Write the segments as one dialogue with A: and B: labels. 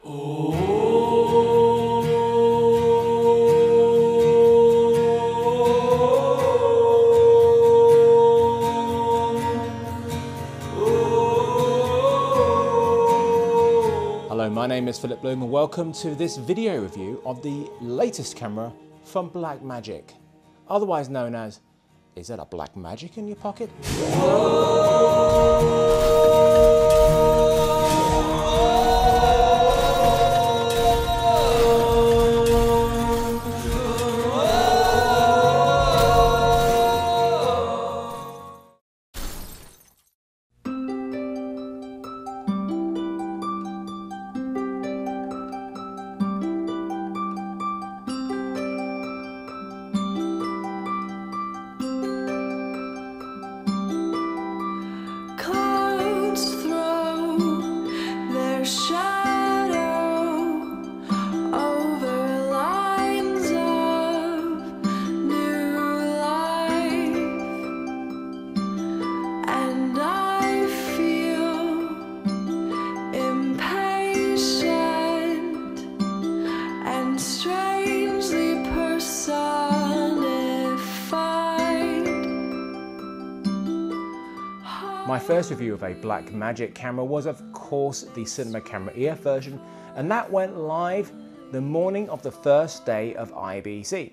A: Hello, my name is Philip Bloom and welcome to this video review of the latest camera from Blackmagic, otherwise known as, is that a black magic in your pocket? My first review of a Blackmagic camera was, of course, the Cinema Camera EF version, and that went live the morning of the first day of IBC.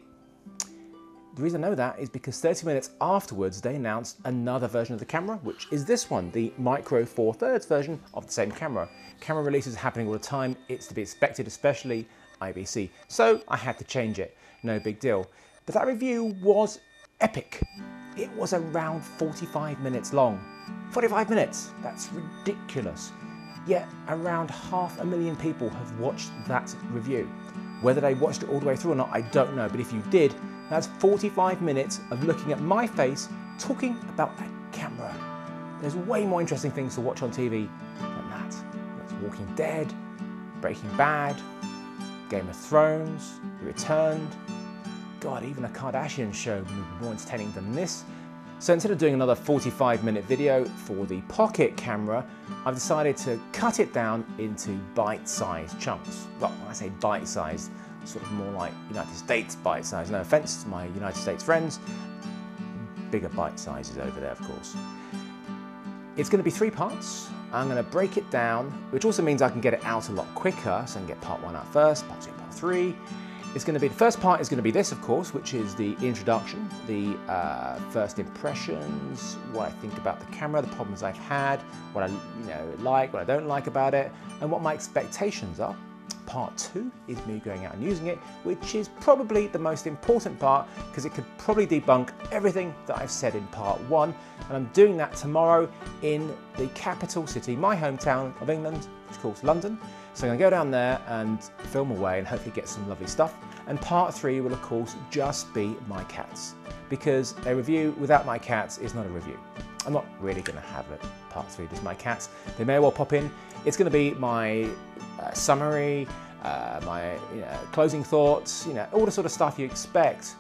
A: The reason I know that is because 30 minutes afterwards they announced another version of the camera, which is this one, the Micro Four Thirds version of the same camera. Camera releases are happening all the time, it's to be expected, especially IBC. So I had to change it, no big deal. But that review was epic. It was around 45 minutes long. 45 minutes, that's ridiculous. Yet around 500,000 people have watched that review. Whether they watched it all the way through or not, I don't know, but if you did, that's 45 minutes of looking at my face talking about a camera. There's way more interesting things to watch on TV than that. That's Walking Dead, Breaking Bad, Game of Thrones, The Returned. God, even a Kardashian show would be more entertaining than this. So instead of doing another 45-minute video for the Pocket camera, I've decided to cut it down into bite-sized chunks. Well, when I say bite-sized, sort of more like United States bite-sized. No offense to my United States friends, bigger bite sizes over there, of course. It's going to be 3 parts. I'm going to break it down, which also means I can get it out a lot quicker, so I can get part 1 out first, part 2, part 3. It's going to be, the first part is going to be this, of course, which is the introduction, the first impressions, what I think about the camera, the problems I've had, what I like, what I don't like about it, and what my expectations are. Part 2 is me going out and using it, which is probably the most important part because it could probably debunk everything that I've said in part 1. And I'm doing that tomorrow in the capital city, my hometown of England, of course, London. So I'm going to go down there and film away and hopefully get some lovely stuff. And part 3 will, of course, just be my cats, because a review without my cats is not a review. I'm not really going to have it. Part 3 just my cats. They may well pop in. It's going to be my summary, my closing thoughts, all the sort of stuff you expect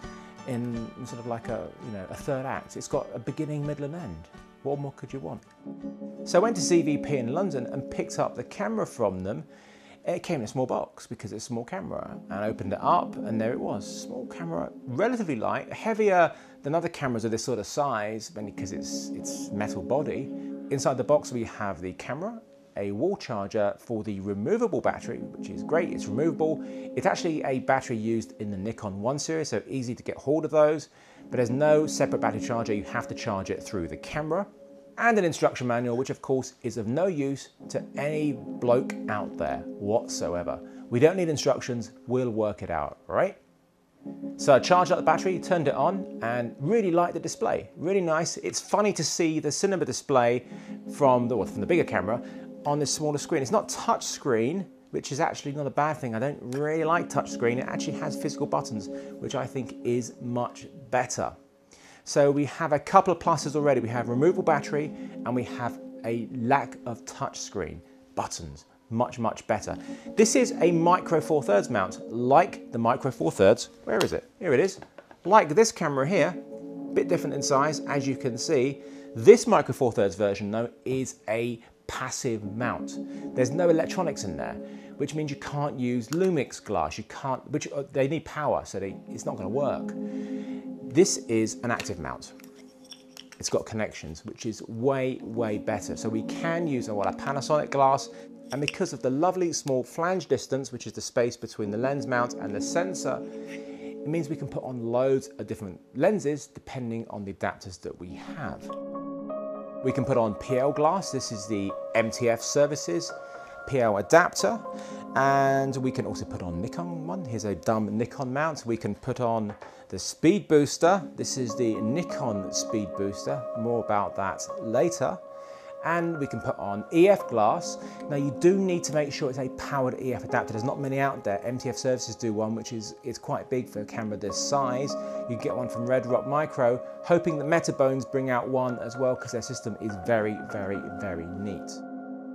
A: in sort of like a third act. It's got a beginning, middle, and end. What more could you want? So I went to CVP in London and picked up the camera from them. It came in a small box because it's a small camera, and I opened it up and there it was. Small camera, relatively light, heavier than other cameras of this sort of size because it's metal body. Inside the box we have the camera, a wall charger for the removable battery, which is great, it's removable. It's actually a battery used in the Nikon 1 series, so easy to get hold of those, but there's no separate battery charger, you have to charge it through the camera. And an instruction manual, which of course is of no use to any bloke out there whatsoever. We don't need instructions, we'll work it out, right? So I charged up the battery, turned it on, and really liked the display. Really nice. It's funny to see the cinema display from the bigger camera on this smaller screen. It's not touch screen, which is actually not a bad thing. I don't really like touch screen. It actually has physical buttons, which I think is much better. So we have a couple of pluses already. We have removable battery and we have a lack of touch screen. Buttons, much, much better. This is a Micro Four Thirds mount, like the Micro Four Thirds. Where is it? Here it is. Like this camera here, a bit different in size, as you can see. This Micro Four Thirds version, though, is a passive mount. There's no electronics in there, which means you can't use Lumix glass. You can't, which they need power, so it's not going to work. This is an active mount. It's got connections, which is way, way better. So we can use a Panasonic glass, and because of the lovely small flange distance, which is the space between the lens mount and the sensor, it means we can put on loads of different lenses depending on the adapters that we have. We can put on PL glass. This is the MTF Services PL adapter, and we can also put on Nikon one. Here's a dumb Nikon mount. We can put on the speed booster. This is the Nikon speed booster. More about that later. And we can put on EF glass. Now you do need to make sure it's a powered EF adapter. There's not many out there. MTF Services do one, which is quite big for a camera this size. You get one from Red Rock Micro, hoping that Metabones bring out one as well, because their system is very, very, very neat.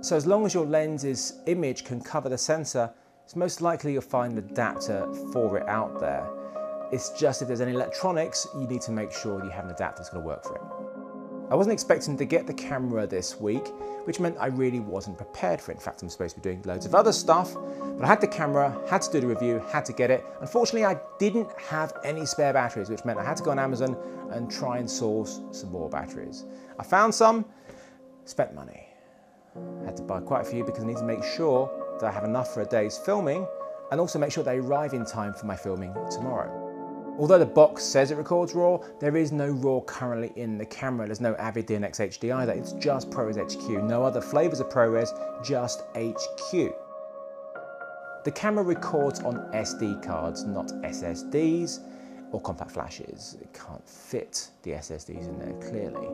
A: So as long as your lens's image can cover the sensor, it's most likely you'll find an adapter for it out there. It's just if there's any electronics, you need to make sure you have an adapter that's going to work for it. I wasn't expecting to get the camera this week, which meant I really wasn't prepared for it. In fact, I'm supposed to be doing loads of other stuff, but I had the camera, had to do the review, had to get it. Unfortunately, I didn't have any spare batteries, which meant I had to go on Amazon and try and source some more batteries. I found some, spent money. I had to buy quite a few because I need to make sure that I have enough for a day's filming, and also make sure they arrive in time for my filming tomorrow. Although the box says it records RAW, there is no RAW currently in the camera. There's no Avid DNx HD either. It's just ProRes HQ. No other flavors of ProRes, just HQ. The camera records on SD cards, not SSDs or compact flashes. It can't fit the SSDs in there clearly.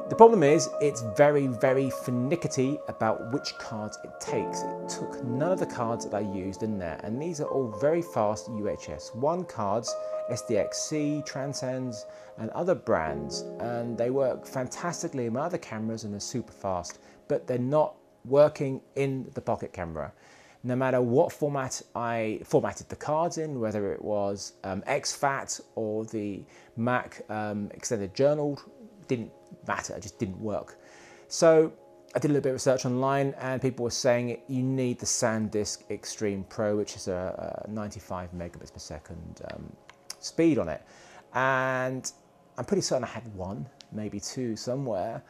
A: The problem is it's very, very finicky about which cards it takes. It took none of the cards that I used in there, and these are all very fast UHS 1 cards, SDXC, Transcends, and other brands, and they work fantastically in my other cameras and are super fast, but they're not working in the Pocket Camera. No matter what format I formatted the cards in, whether it was exFAT or the Mac Extended Journal, didn't matter, it just didn't work. So I did a little bit of research online, and people were saying you need the SanDisk Extreme Pro, which is a 95 megabits per second speed on it. And I'm pretty certain I had one, maybe two somewhere.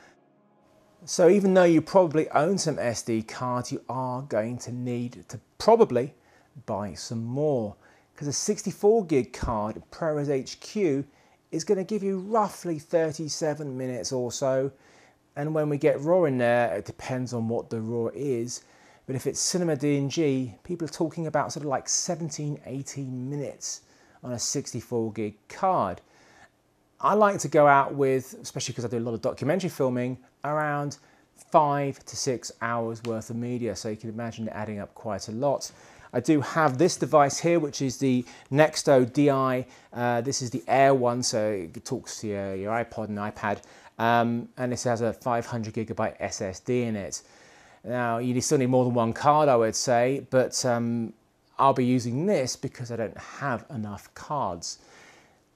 A: So even though you probably own some SD cards, you are going to need to probably buy some more, because a 64 gig card, ProRes HQ, is going to give you roughly 37 minutes or so. And when we get RAW in there, it depends on what the RAW is. But if it's Cinema DNG, people are talking about sort of like 17, 18 minutes on a 64 gig card. I like to go out with, especially because I do a lot of documentary filming, around 5 to 6 hours worth of media. So you can imagine it adding up quite a lot. I do have this device here, which is the Nexto DI. This is the Air one, so it talks to your iPod and iPad. And this has a 500 gigabyte SSD in it. Now, you still need more than one card, I would say, but I'll be using this because I don't have enough cards.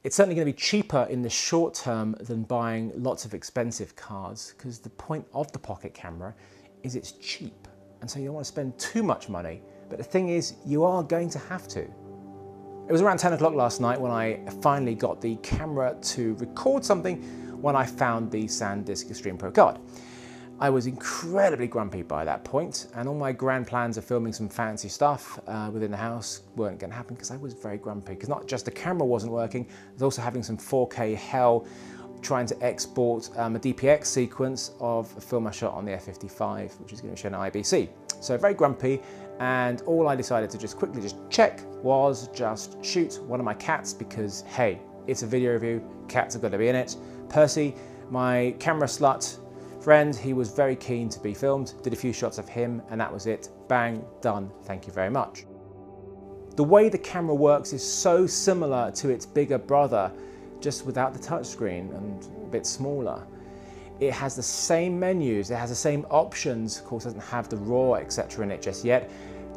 A: It's certainly going to be cheaper in the short term than buying lots of expensive cards, because the point of the Pocket Camera is it's cheap. And so you don't want to spend too much money. But the thing is, you are going to have to. It was around 10 o'clock last night when I finally got the camera to record something when I found the SanDisk Extreme Pro card. I was incredibly grumpy by that point, and all my grand plans of filming some fancy stuff within the house weren't going to happen because I was very grumpy. Because not just the camera wasn't working, I was also having some 4K hell trying to export a DPX sequence of a film I shot on the F55, which is going to be shown at IBC. So very grumpy, and all I decided to just quickly check was just shoot one of my cats, because hey, it's a video review, cats are going to be in it. Percy, my camera slut friend, he was very keen to be filmed, did a few shots of him, and that was it. Bang, done, thank you very much. The way the camera works is so similar to its bigger brother, just without the touchscreen and a bit smaller. It has the same menus, it has the same options, of course it doesn't have the RAW etc in it just yet.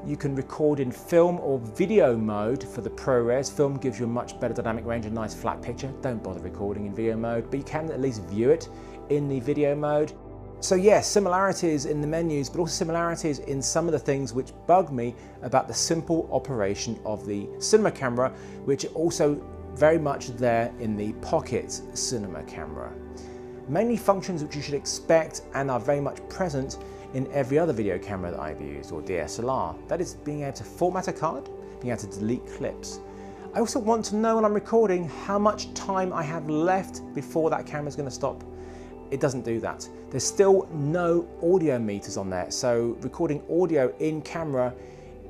A: You can record in film or video mode for the ProRes. Film gives you a much better dynamic range and nice flat picture. Don't bother recording in video mode, but you can at least view it in the video mode. So yes, similarities in the menus, but also similarities in some of the things which bug me about the simple operation of the cinema camera, which are also very much there in the Pocket cinema camera. Mainly functions which you should expect and are very much present in every other video camera that I've used, or DSLR. That is being able to format a card, being able to delete clips. I also want to know when I'm recording how much time I have left before that camera is going to stop. It doesn't do that. There's still no audio meters on there, so recording audio in camera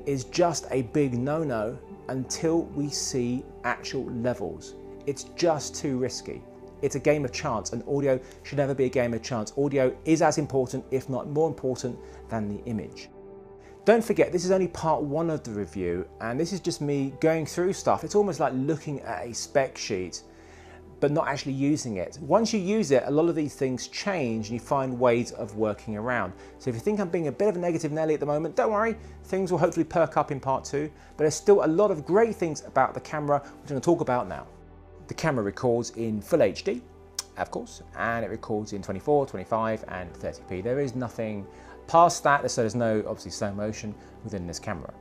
A: is just a big no-no until we see actual levels. It's just too risky. It's a game of chance, and audio should never be a game of chance. Audio is as important, if not more important, than the image. Don't forget, this is only part one of the review, and this is just me going through stuff. It's almost like looking at a spec sheet, but not actually using it. Once you use it, a lot of these things change and you find ways of working around. So if you think I'm being a bit of a negative Nelly at the moment, don't worry, things will hopefully perk up in part two, but there's still a lot of great things about the camera, which I'm gonna talk about now. The camera records in full HD, of course, and it records in 24, 25, and 30p. There is nothing past that, so there's no, obviously, slow motion within this camera.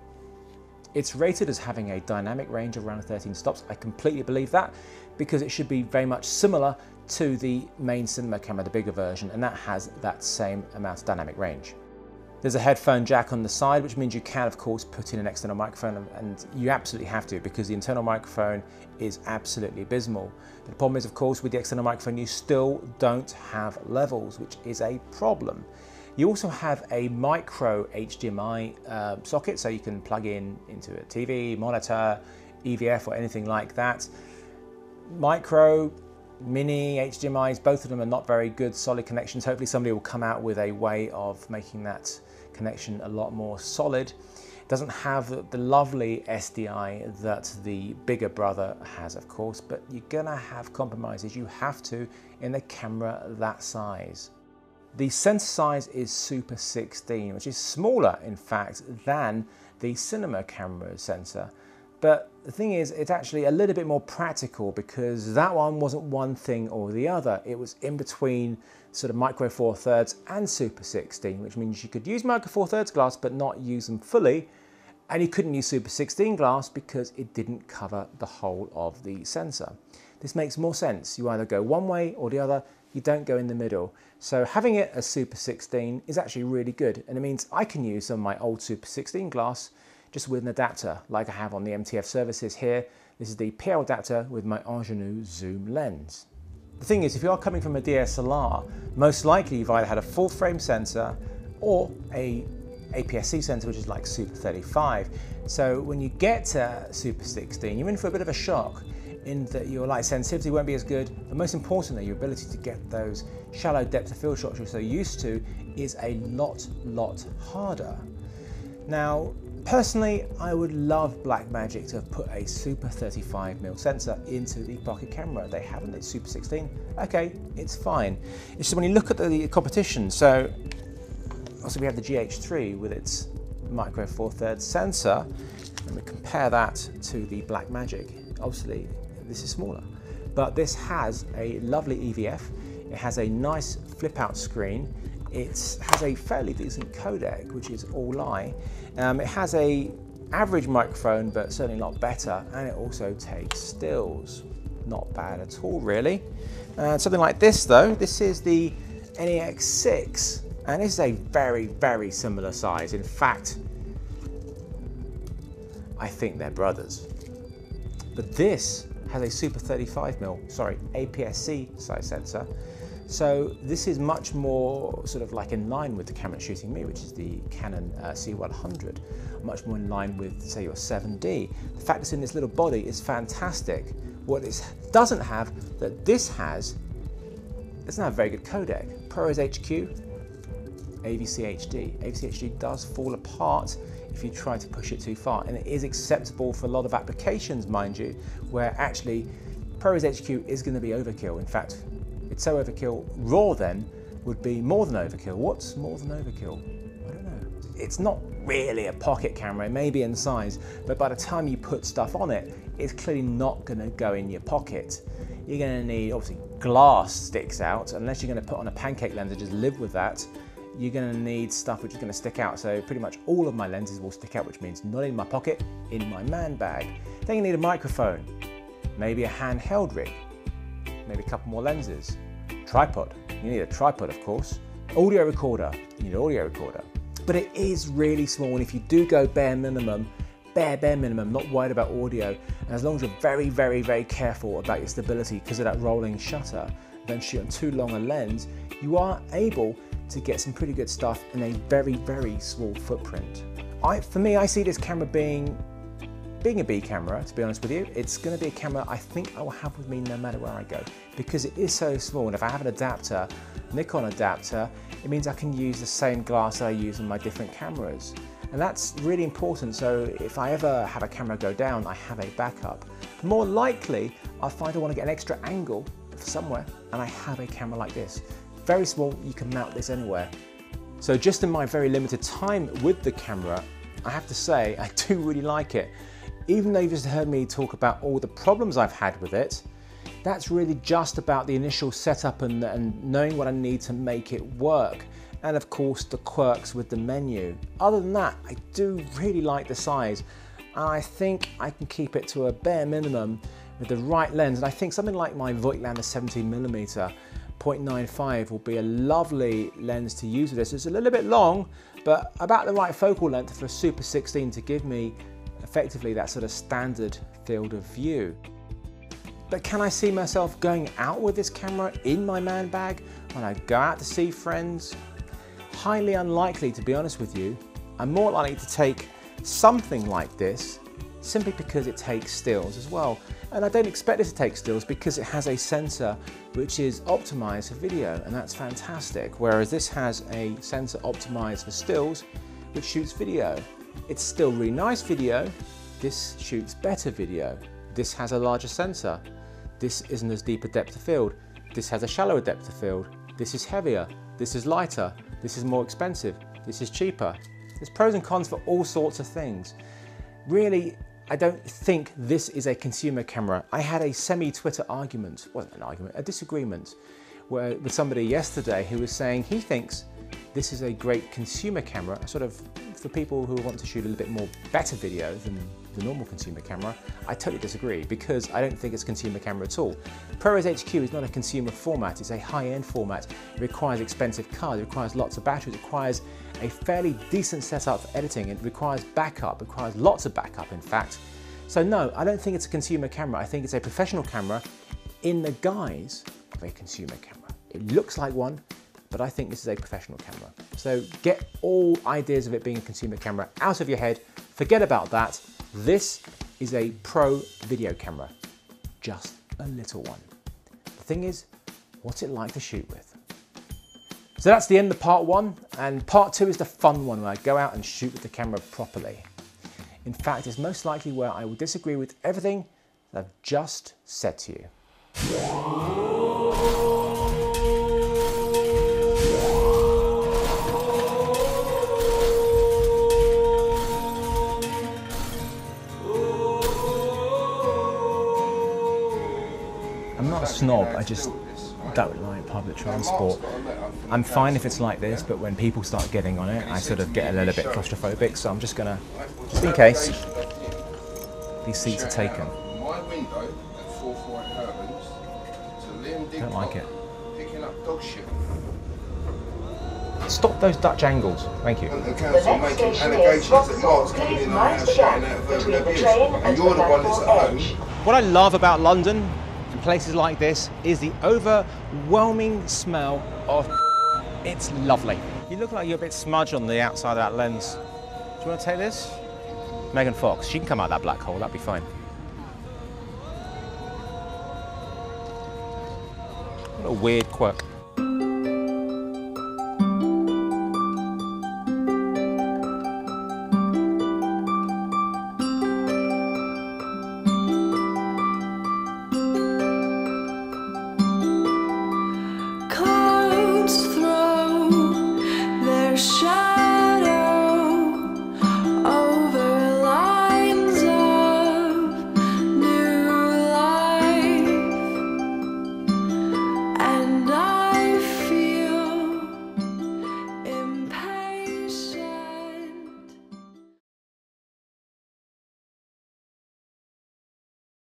A: It's rated as having a dynamic range of around 13 stops. I completely believe that, because it should be very much similar to the main cinema camera, the bigger version, and that has that same amount of dynamic range. There's a headphone jack on the side, which means you can, of course, put in an external microphone, and you absolutely have to, because the internal microphone is absolutely abysmal. But the problem is, of course, with the external microphone, you still don't have levels, which is a problem. You also have a micro HDMI socket, so you can plug into a TV, monitor, EVF, or anything like that. Micro, mini HDMIs, both of them are not very good solid connections. Hopefully somebody will come out with a way of making that connection a lot more solid. It doesn't have the lovely SDI that the bigger brother has, of course, but you're gonna have compromises. You have to in a camera that size. The sensor size is Super 16, which is smaller, in fact, than the cinema camera sensor. But the thing is, it's actually a little bit more practical, because that one wasn't one thing or the other. It was in between sort of micro four thirds and Super 16, which means you could use micro four thirds glass but not use them fully. And you couldn't use Super 16 glass because it didn't cover the whole of the sensor. This makes more sense. You either go one way or the other. You don't go in the middle. So having it as Super 16 is actually really good. And it means I can use some of my old Super 16 glass just with an adapter like I have on the MTF services here. This is the PL adapter with my Ingenue zoom lens. The thing is, if you are coming from a DSLR, most likely you've either had a full frame sensor or a APS-C sensor, which is like Super 35. So when you get to Super 16, you're in for a bit of a shock in that your light sensitivity won't be as good, but most importantly, your ability to get those shallow depth of field shots you're so used to is a lot harder. Now, personally, I would love Blackmagic to have put a Super 35mm sensor into the Pocket camera. They haven't. It's Super 16. Okay, it's fine. It's just when you look at the competition, so also we have the GH3 with its micro four thirds sensor, and we compare that to the Blackmagic. Obviously, this is smaller, but this has a lovely EVF. It has a nice flip out screen. It has a fairly decent codec, which is all I. It has a average microphone, but certainly a lot better, and it also takes stills. Not bad at all, really. Something like this, though. This is the NEX6, and this is a very similar size. In fact, I think they're brothers. But this has a Super 35mm, sorry, APS-C size sensor. So this is much more sort of like in line with the camera shooting me, which is the Canon C100, much more in line with, say, your 7D. The fact it's in this little body is fantastic. What it doesn't have, that this has, it doesn't have a very good codec. ProRes HQ, AVC HD. AVC HD does fall apart if you try to push it too far, and it is acceptable for a lot of applications, mind you, where actually ProRes HQ is going to be overkill. In fact, it's so overkill, RAW then would be more than overkill. What's more than overkill? I don't know. It's not really a pocket camera, it may be in size, but by the time you put stuff on it, it's clearly not going to go in your pocket. You're going to need, obviously, glass sticks out, unless you're going to put on a pancake lens and just live with that, you're going to need stuff which is going to stick out. So pretty much all of my lenses will stick out, which means not in my pocket, in my man bag. Then you need a microphone, maybe a handheld rig, maybe a couple more lenses, tripod. You need a tripod, of course. Audio recorder, you need an audio recorder. But it is really small, and if you do go bare minimum, not worried about audio, and as long as you're very, very, very careful about your stability because of that rolling shutter, don't shoot on too long a lens, you are able to get some pretty good stuff in a very, very small footprint. For me, I see this camera being a B camera, to be honest with you. It's going to be a camera I think I will have with me no matter where I go, because it is so small, and if I have an adapter, Nikon adapter, it means I can use the same glass that I use on my different cameras. And that's really important, so if I ever have a camera go down, I have a backup. More likely, I'll find I want to get an extra angle somewhere, and I have a camera like this. Very small, you can mount this anywhere. So just in my very limited time with the camera, I have to say, I do really like it. Even though you've just heard me talk about all the problems I've had with it, that's really just about the initial setup and knowing what I need to make it work. And of course the quirks with the menu. Other than that, I do really like the size, and I think I can keep it to a bare minimum with the right lens. And I think something like my Voigtlander 17mm 0.95 will be a lovely lens to use with this. It's a little bit long, but about the right focal length for a Super 16 to give me effectively that sort of standard field of view. But can I see myself going out with this camera in my man bag when I go out to see friends? Highly unlikely, to be honest with you. I'm more likely to take something like this simply because it takes stills as well. And I don't expect it to take stills because it has a sensor which is optimized for video, and that's fantastic. Whereas this has a sensor optimized for stills which shoots video. It's still really nice video. This shoots better video. This has a larger sensor. This isn't as deep a depth of field. This has a shallower depth of field. This is heavier. This is lighter. This is more expensive. This is cheaper. There's pros and cons for all sorts of things. Really, I don't think this is a consumer camera. I had a semi-Twitter argument, wasn't an argument, a disagreement with somebody yesterday who was saying he thinks this is a great consumer camera, sort of for people who want to shoot a little bit more better video than the normal consumer camera. I totally disagree, because I don't think it's a consumer camera at all. ProRes HQ is not a consumer format, it's a high-end format. It requires expensive cards, it requires lots of batteries, it requires a fairly decent setup for editing, it requires backup, it requires lots of backup in fact. So no, I don't think it's a consumer camera, I think it's a professional camera in the guise of a consumer camera. It looks like one, but I think this is a professional camera. So get all ideas of it being a consumer camera out of your head, forget about that. This is a pro video camera, just a little one. The thing is, what's it like to shoot with? So that's the end of part one, and part two is the fun one where I go out and shoot with the camera properly. In fact, it's most likely where I will disagree with everything that I've just said to you. I'm not a snob, I just don't like public transport. I'm fine if it's like this, but when people start getting on it, I sort of get a little bit claustrophobic, so I'm just gonna, just in case, these seats are taken. Don't like it. Stop those Dutch angles, thank you.
B: And the council making allegations that Mark's coming in my house shouting out verbal abuse, and you're the one that's at home.
A: What I love about London and places like this is the overwhelming smell of it's lovely. You look like you're a bit smudged on the outside of that lens. Do you want to take this? Megan Fox, she can come out of that black hole, that'd be fine. What a weird quirk.